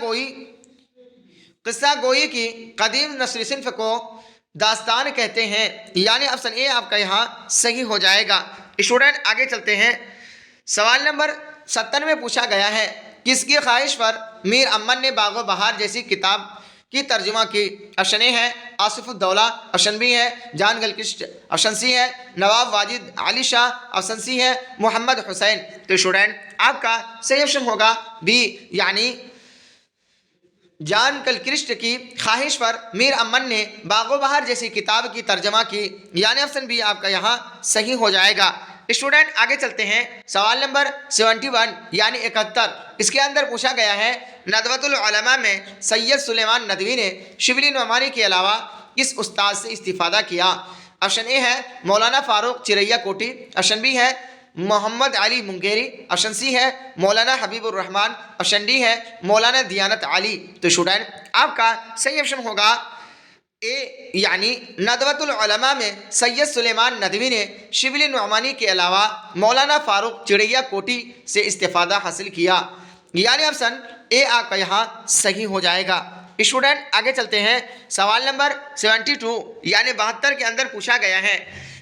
गोई की कदीम नस्री सिन्फ को दास्तान कहते हैं, यानी ऑप्शन ए आपका यहाँ सही हो जाएगा। स्टूडेंट आगे चलते हैं। सवाल नंबर 70 में पूछा गया है किसकी ख्वाहिश पर मीर अमन ने बागो बहार जैसी किताब की तर्जुमा की। ऑप्शन ए है आसिफुद्दौला, ऑप्शन बी है जान गलकिस्ट, ऑप्शन सी है नवाब वाजिद अली शाह, ऑप्शन सी है मोहम्मद हुसैन। तो स्टूडेंट आपका सही ऑप्शन होगा बी, यानी जान गलकिस्ट की ख्वाहिश पर मीर अमन ने बागो बहार जैसी किताब की तर्जमा की, यानी ऑप्शन बी आपका यहाँ सही हो जाएगा। स्टूडेंट आगे चलते हैं, सवाल नंबर 71 यानी 71, इसके अंदर पूछा गया है नदवतुल उलमा में सैयद सुलेमान नदवी ने शिबली नोमानी के अलावा किस उस्ताद से इस्तिफादा किया। ऑप्शन ए है मौलाना फारूक चिरैया कोटी, ऑप्शन बी है मोहम्मद अली मुंगेरी, ऑप्शन सी है मौलाना हबीबुर रहमान, ऑप्शन डी है मौलाना दियानत अली। तो स्टूडेंट आपका सही ऑप्शन होगा ए, यानी नदवतुल उलमा में सैयद सुलेमान नदवी ने शिबली नोमानी के अलावा मौलाना फारूक चिड़ैया कोटी से इस्तिफादा हासिल किया, यानी ऑप्शन ए आपका यहाँ सही हो जाएगा। स्टूडेंट आगे चलते हैं, सवाल नंबर 72 यानी 72 के अंदर पूछा गया है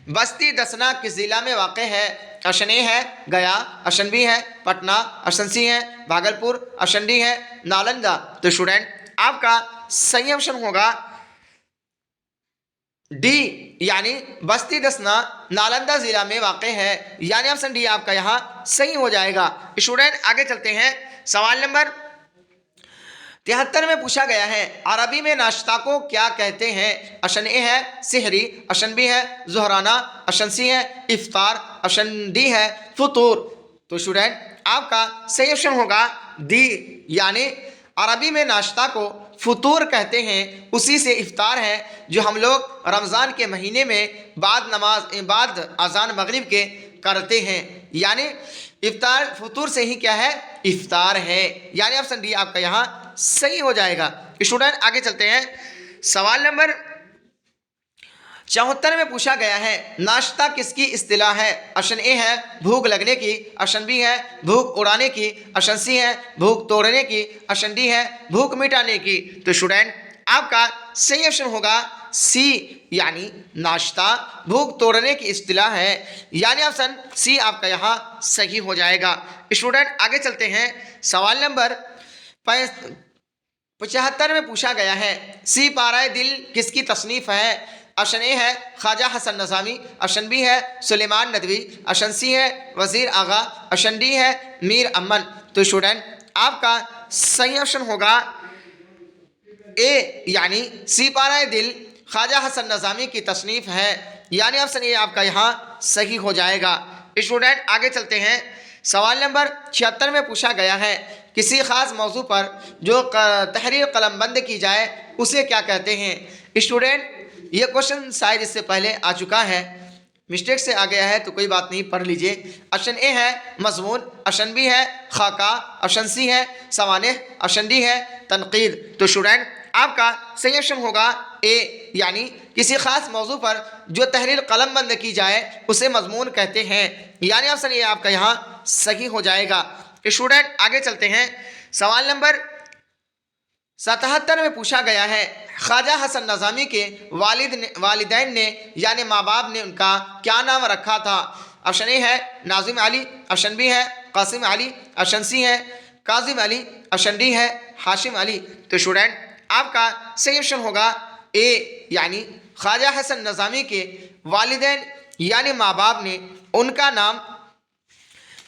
बस्ती दसना किस जिला में वाक़ है। ऑप्शन ए है गया, ऑप्शन बी है पटना, ऑप्शन सी है भागलपुर, ऑप्शन डी है नालंदा। तो स्टूडेंट आपका सही ऑप्शन होगा डी, यानी बस्ती दसना नालंदा जिला में वाक़ है, यानी ऑप्शन डी आपका यहाँ सही हो जाएगा। स्टूडेंट आगे चलते हैं, सवाल नंबर 73 में पूछा गया है अरबी में नाश्ता को क्या कहते हैं। ऑप्शन ए है सहरी, ऑप्शन बी है ज़ोहराना, ऑप्शन सी है इफ्तार, ऑप्शन डी है फुतूर। तो स्टूडेंट आपका सही ऑप्शन होगा डी, यानी अरबी में नाश्ता को फुतूर कहते हैं, उसी से इफ्तार है जो हम लोग रमज़ान के महीने में बाद अजान मगरिब के करते हैं, यानी इफ्तार फुतूर से ही क्या है इफ्तार है, यानी ऑप्शन डी आपका यहाँ सही हो जाएगा। स्टूडेंट आगे चलते हैं, सवाल नंबर 74 में पूछा गया है नाश्ता किसकी इस्तिलाह है। ऑप्शन ए है भूख लगने की, ऑप्शन बी है भूख उड़ाने की, ऑप्शन सी है भूख तोड़ने की, ऑप्शन डी है भूख मिटाने की। तो स्टूडेंट आपका सही ऑप्शन होगा सी, यानी नाश्ता भूख तोड़ने की इस्तिलाह है, यानी ऑप्शन सी आपका यहाँ सही हो जाएगा। स्टूडेंट आगे चलते हैं, सवाल नंबर 75 में पूछा गया है सी पाराए दिल किसकी तसनीफ है। ऑप्शन ए है ख्वाजा हसन नज़ामी, ऑप्शन बी है सुलेमान नदवी, ऑप्शन सी है वज़ीर आगा, ऑप्शन डी है मीर अमन। तो स्टूडेंट आपका सही ऑप्शन होगा ए, यानी सी पाराए दिल ख्वाजा हसन नज़ामी की तसनीफ है, यानी ऑप्शन ए आपका यहाँ सही हो जाएगा। स्टूडेंट आगे चलते हैं, सवाल नंबर 76 में पूछा गया है किसी ख़ास मौजू पर जो तहरीर कलमबंद की जाए उसे क्या कहते हैं। स्टूडेंट ये क्वेश्चन शायद इससे पहले आ चुका है, मिस्टेक से आ गया है तो कोई बात नहीं, पढ़ लीजिए। ऑप्शन ए है मजमून, ऑप्शन बी है खाका, ऑप्शन सी है सवानेह, ऑप्शन डी है तनकीद। तो स्टूडेंट आपका सही ऑप्शन होगा ए, यानी किसी खास मौजू पर जो तहरीर कलमबंद की जाए उसे मजमून कहते हैं, यानी ऑप्शन ए आपका यहाँ सही हो जाएगा। स्टूडेंट आगे चलते हैं, सवाल नंबर 77 में पूछा गया है ख्वाजा हसन नज़ामी के वालिदैन ने यानी माँ बाप ने उनका क्या नाम रखा था। ऑप्शन ए है नाजिम अली, ऑप्शन बी है कासिम अली, ऑप्शन सी है काजिम अली, ऑप्शन डी है हाशिम अली। तो स्टूडेंट आपका सही ऑप्शन होगा ए, यानी ख्वाजा हसन नज़ामी के वालिदैन यानी माँ बाप ने उनका नाम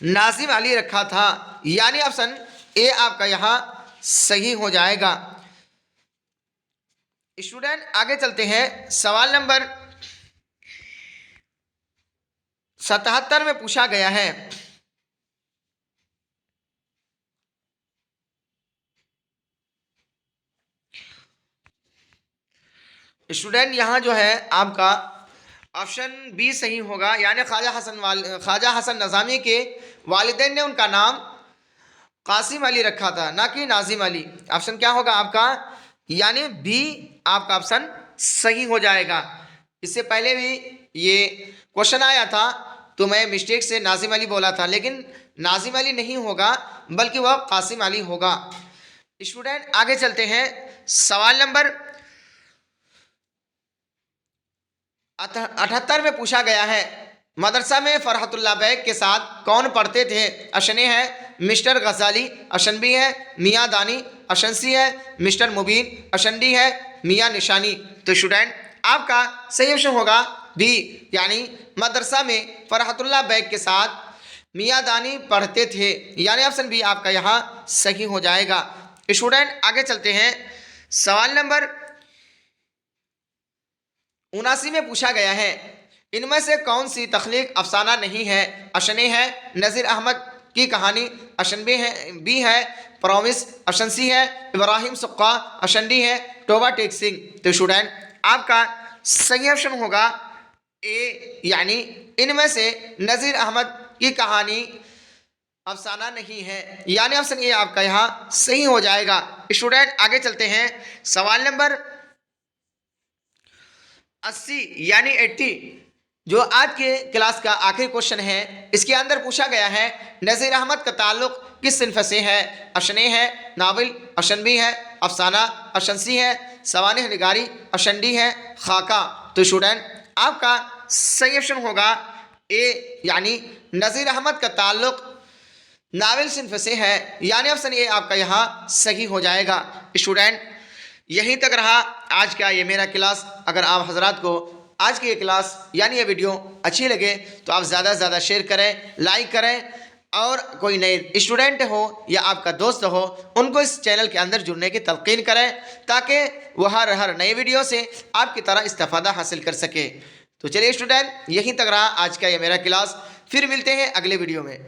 नाजिम अली रखा था, यानी ऑप्शन ए आपका यहाँ सही हो जाएगा। स्टूडेंट आगे चलते हैं, सवाल नंबर 77 में पूछा गया है स्टूडेंट यहाँ जो है आपका ऑप्शन बी सही होगा, यानी ख्वाजा हसन नज़ामी के वालिदैन ने उनका नाम कासिम अली रखा था, ना कि नाजिम अली। ऑप्शन क्या होगा आपका, यानी बी आपका ऑप्शन सही हो जाएगा। इससे पहले भी ये क्वेश्चन आया था तो मैं मिस्टेक से नाजिम अली बोला था, लेकिन नाजिम अली नहीं होगा बल्कि वह कासिम अली होगा। स्टूडेंट आगे चलते हैं, सवाल नंबर 78 में पूछा गया है मदरसा में फरहतुल्लाह बैग के साथ कौन पढ़ते थे। ऑप्शन ए है मिस्टर गजाली अशनबी है, मियाँ दानी अशंसी है, मिस्टर मुबीन अशंडी है, मियाँ निशानी। तो स्टूडेंट आपका सही ऑप्शन होगा बी, यानी मदरसा में फरहतुल्लाह बैग के साथ मियाँ दानी पढ़ते थे, यानी ऑप्शन बी आपका यहाँ सही हो जाएगा। स्टूडेंट आगे चलते हैं। सवाल नंबर 79 में पूछा गया है, इनमें से कौन सी तख्लीक अफसाना नहीं है? अशने है, नज़ीर अहमद की कहानी अशनबी है, बी है प्रॉमिस अशंसी है, इब्राहिम सुक्का अशंडी है, टोबा टेक सिंह। तो स्टूडेंट आपका सही ऑप्शन होगा ए, यानी इनमें से नज़ीर अहमद की कहानी अफसाना नहीं है, यानी ऑप्शन ए आपका यहाँ सही हो जाएगा। स्टूडेंट आगे चलते हैं। सवाल नंबर 80 यानी 80 जो आज के क्लास का आखिरी क्वेश्चन है, इसके अंदर पूछा गया है नज़ीर अहमद का ताल्लुक किस सिन्फ से है? अशने है, नावल अशनबी है, अफसाना अशंसी है, सवानिह निगारी अशंडी है, खाका। तो स्टूडेंट आपका सही ऑप्शन होगा ए, यानी नज़ीर अहमद का ताल्लुक नावल सिन्फ से है, यानी ऑप्शन ए आपका यहाँ सही हो जाएगा। स्टूडेंट यहीं तक रहा आज का ये मेरा क्लास। अगर आप हजरात को आज की ये क्लास यानी ये वीडियो अच्छी लगे तो आप ज़्यादा से ज़्यादा शेयर करें, लाइक करें, और कोई नए स्टूडेंट हो या आपका दोस्त हो उनको इस चैनल के अंदर जुड़ने की तलकीन करें, ताकि वह हर नए वीडियो से आपकी तरह इस्तेफादा हासिल कर सके। तो चलिए स्टूडेंट यहीं तक रहा आज का ये मेरा क्लास, फिर मिलते हैं अगले वीडियो में।